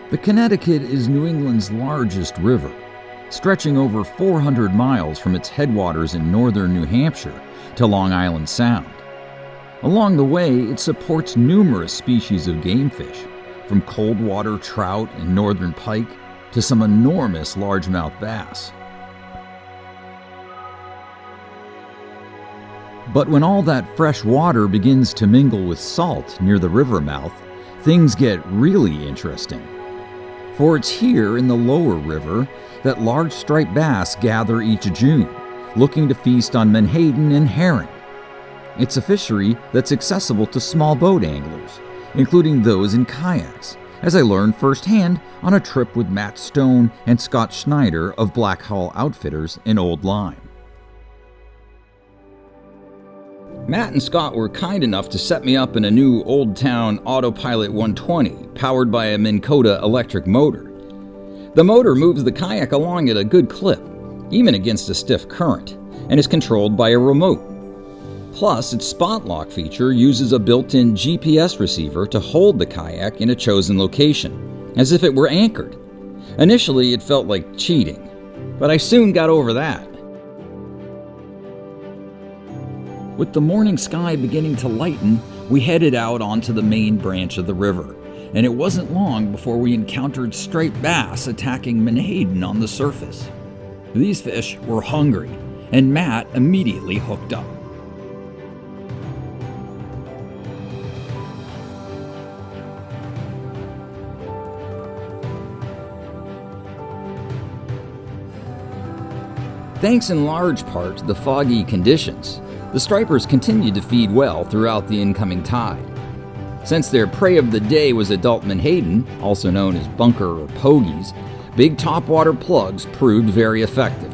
The Connecticut is New England's largest river, stretching over 400 miles from its headwaters in northern New Hampshire to Long Island Sound. Along the way, it supports numerous species of game fish, from cold water trout and northern pike to some enormous largemouth bass. But when all that fresh water begins to mingle with salt near the river mouth, things get really interesting. For it's here in the lower river that large striped bass gather each June, looking to feast on menhaden and herring. It's a fishery that's accessible to small boat anglers, including those in kayaks, as I learned firsthand on a trip with Matt Stone and Scott Schneider of Black Hull Outfitters in Old Lyme. Matt and Scott were kind enough to set me up in a new Old Town Autopilot 120 powered by a Minn Kota electric motor. The motor moves the kayak along at a good clip, even against a stiff current, and is controlled by a remote. Plus, its spot lock feature uses a built-in GPS receiver to hold the kayak in a chosen location, as if it were anchored. Initially, it felt like cheating, but I soon got over that. With the morning sky beginning to lighten, we headed out onto the main branch of the river, and it wasn't long before we encountered striped bass attacking menhaden on the surface. These fish were hungry, and Matt immediately hooked up. Thanks in large part to the foggy conditions, the stripers continued to feed well throughout the incoming tide. Since their prey of the day was adult menhaden, also known as bunker or pogies, big topwater plugs proved very effective.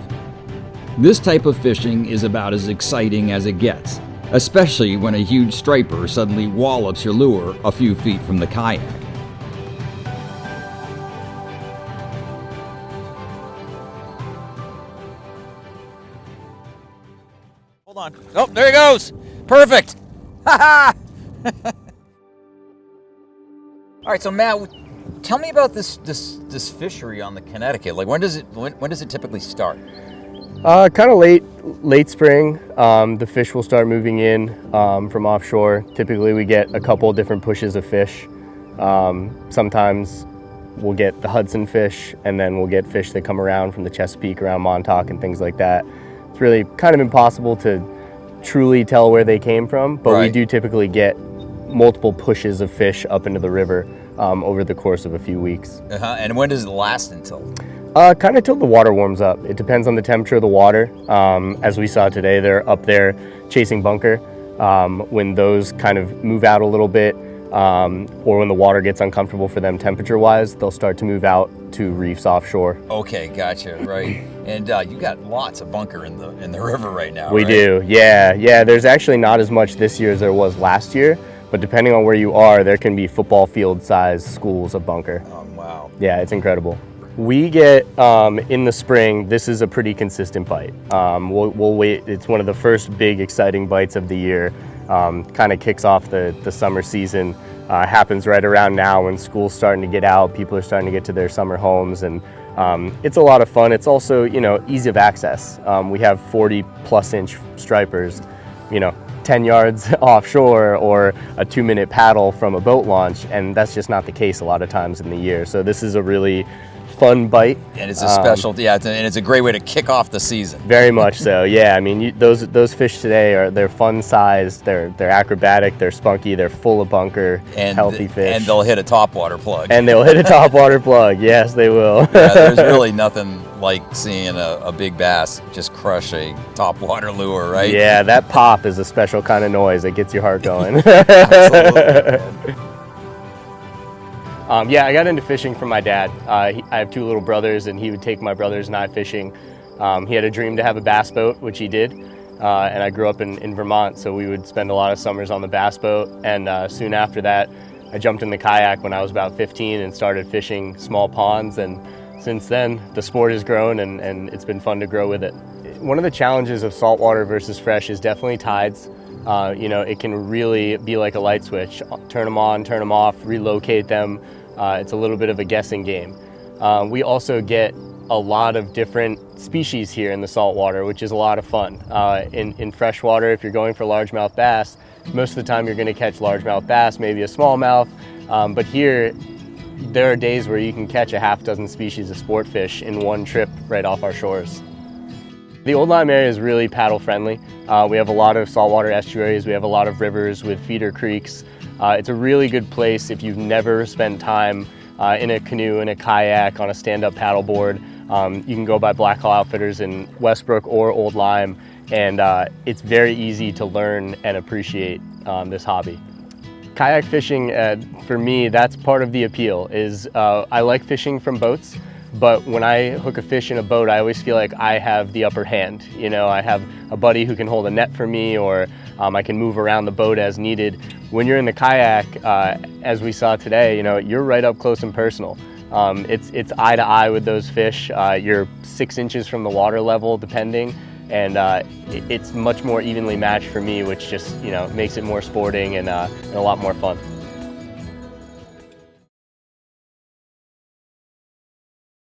This type of fishing is about as exciting as it gets, especially when a huge striper suddenly wallops your lure a few feet from the kayak. Hold on. Oh, there he goes. Perfect. Ha ha. All right, so Matt, tell me about this fishery on the Connecticut. Like, when does it typically start? Kind of late spring. The fish will start moving in from offshore. Typically, we get a couple different pushes of fish. Sometimes we'll get the Hudson fish, and then we'll get fish that come around from the Chesapeake, around Montauk, and things like that. It's really kind of impossible to truly tell where they came from, but Right. We do typically get multiple pushes of fish up into the river over the course of a few weeks. And when does it last until? Kind of till the water warms up. It depends on the temperature of the water. As we saw today, they're up there chasing bunker. When those kind of move out a little bit, or when the water gets uncomfortable for them temperature-wise, they'll start to move out to reefs offshore. Okay, gotcha. Right, and you got lots of bunker in the river right now. We right? do, yeah. There's actually not as much this year as there was last year, but depending on where you are, there can be football field-sized schools of bunker. Oh, wow. Yeah, it's incredible. We get, in the spring, this is a pretty consistent bite. We'll wait, it's one of the first big exciting bites of the year. Kind of kicks off the summer season. Happens right around now when school's starting to get out, people are starting to get to their summer homes, and it's a lot of fun. It's also, ease of access. We have 40 plus inch stripers, 10 yards offshore or a 2-minute paddle from a boat launch, and that's just not the case a lot of times in the year. So this is a really fun bite. And it's a special, and it's a great way to kick off the season. Very much so, yeah. I mean, those fish today they're fun sized, they're acrobatic, they're spunky, they're full of bunker, And healthy fish. And they'll hit a topwater plug. And they'll hit a topwater plug. Yes, they will. Yeah, there's really nothing like seeing a big bass just crush a topwater lure, right? Yeah, that pop is a special kind of noise that gets your heart going. Absolutely. Yeah, I got into fishing from my dad. I have 2 little brothers, and he would take my brothers and I fishing. He had a dream to have a bass boat, which he did, and I grew up in Vermont, so we would spend a lot of summers on the bass boat, and soon after that, I jumped in the kayak when I was about 15 and started fishing small ponds, and since then, the sport has grown, and it's been fun to grow with it. One of the challenges of saltwater versus fresh is definitely tides. It can really be like a light switch. Turn them on, turn them off, relocate them. It's a little bit of a guessing game. We also get a lot of different species here in the saltwater, which is a lot of fun. In freshwater, if you're going for largemouth bass, most of the time you're going to catch largemouth bass, maybe a smallmouth, but here there are days where you can catch a half dozen species of sport fish in one trip right off our shores. The Old Lyme area is really paddle friendly. We have a lot of saltwater estuaries, we have a lot of rivers with feeder creeks. It's a really good place if you've never spent time in a canoe, in a kayak, on a stand-up paddleboard. You can go by Black Hall Outfitters in Westbrook or Old Lyme, and it's very easy to learn and appreciate this hobby. Kayak fishing, for me, that's part of the appeal. I like fishing from boats, but when I hook a fish in a boat, I always feel like I have the upper hand. You know, I have a buddy who can hold a net for me, or I can move around the boat as needed. When you're in the kayak, as we saw today, you know, you're right up close and personal. It's eye to eye with those fish. You're 6 inches from the water level, depending, and it's much more evenly matched for me, which just, you know, makes it more sporting and a lot more fun.